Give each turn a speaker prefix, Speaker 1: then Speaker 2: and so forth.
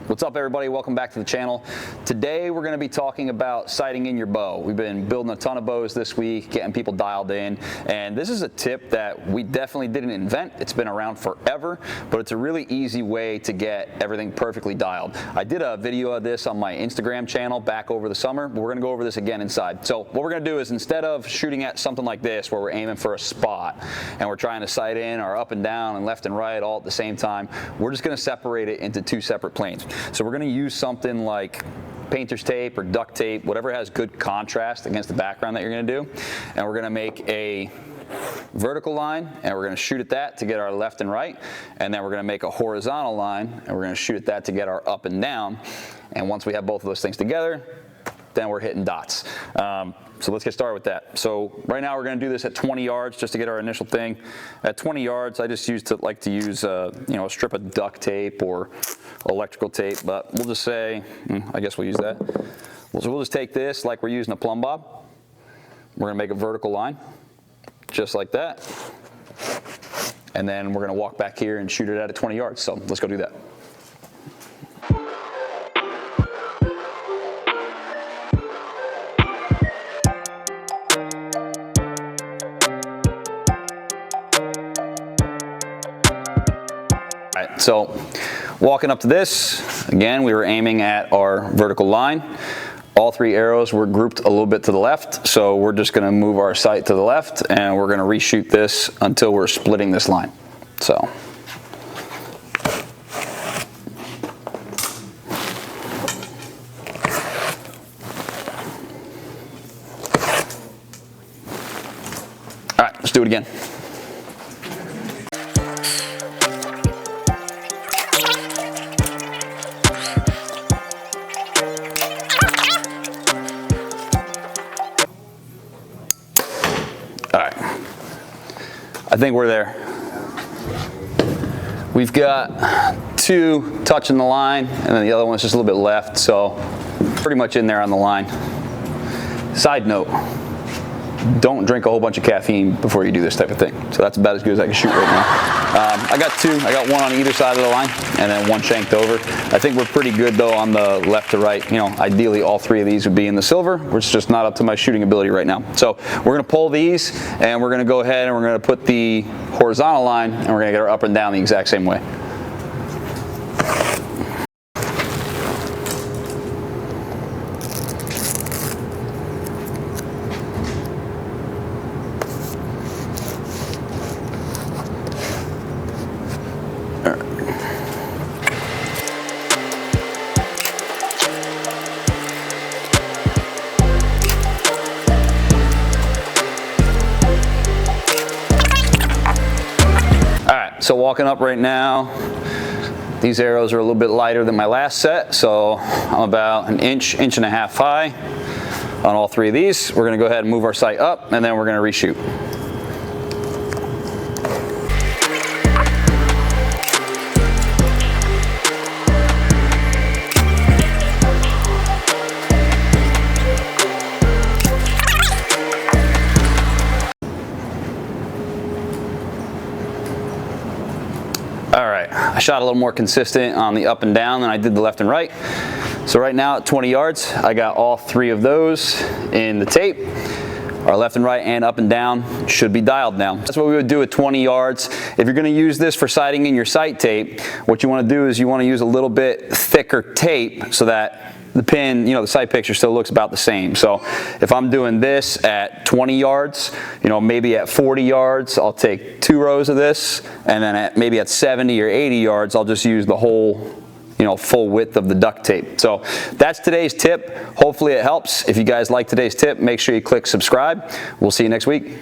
Speaker 1: What's up, everybody? Welcome back to the channel. Today we're going to be talking about sighting in your bow. We've been building a ton of bows this week, getting people dialed in, and this is a tip that we definitely didn't invent. It's been around forever, but it's a really easy way to get everything perfectly dialed. I did a video of this on my Instagram channel back over the summer, but we're going to go over this again inside. So what we're going to do is, instead of shooting at something like this where we're aiming for a spot and we're trying to sight in or up and down and left and right all at the same time, we're just going to separate it into two separate planes. So we're going to use something like painter's tape or duct tape, whatever has good contrast against the background that you're going to do. And we're going to make a vertical line, and we're going to shoot at that to get our left and right. And then we're going to make a horizontal line, and we're going to shoot at that to get our up and down. And once we have both of those things together, then we're hitting dots. So let's get started with that. So right now we're going to do this at 20 yards just to get our initial thing. At 20 yards, I just like to use a strip of duct tape or electrical tape, but we'll just say, I guess we'll use that. So we'll just take this like we're using a plumb bob. We're going to make a vertical line, just like that. And then we're going to walk back here and shoot it at 20 yards. So let's go do that. So walking up to this, again, we were aiming at our vertical line. All three arrows were grouped a little bit to the left, so we're just going to move our sight to the left, and we're going to reshoot this until we're splitting this line. So. All right, let's do it again. All right, I think we're there. We've got two touching the line, and then the other one's just a little bit left, so pretty much in there on the line. Side note, don't drink a whole bunch of caffeine before you do this type of thing. So that's about as good as I can shoot right now. I got two. I got one on either side of the line and then one shanked over. I think we're pretty good though on the left to right. Ideally all three of these would be in the silver, which is just not up to my shooting ability right now. So we're gonna pull these, and we're gonna go ahead and we're gonna put the horizontal line, and we're gonna get our up and down the exact same way. So walking up right now, these arrows are a little bit lighter than my last set, so I'm about an inch and a half high on all three of these. We're gonna go ahead and move our sight up, and then we're gonna reshoot. All right, I shot a little more consistent on the up and down than I did the left and right. So right now at 20 yards, I got all three of those in the tape. Our left and right and up and down should be dialed now. That's what we would do at 20 yards. If you're gonna use this for sighting in your sight tape, what you wanna do is you wanna use a little bit thicker tape so that the pin, the sight picture still looks about the same. So if I'm doing this at 20 yards, maybe at 40 yards, I'll take 2 rows of this, and then maybe at 70 or 80 yards, I'll just use the whole, full width of the duct tape. So that's today's tip. Hopefully it helps. If you guys like today's tip, make sure you click subscribe. We'll see you next week.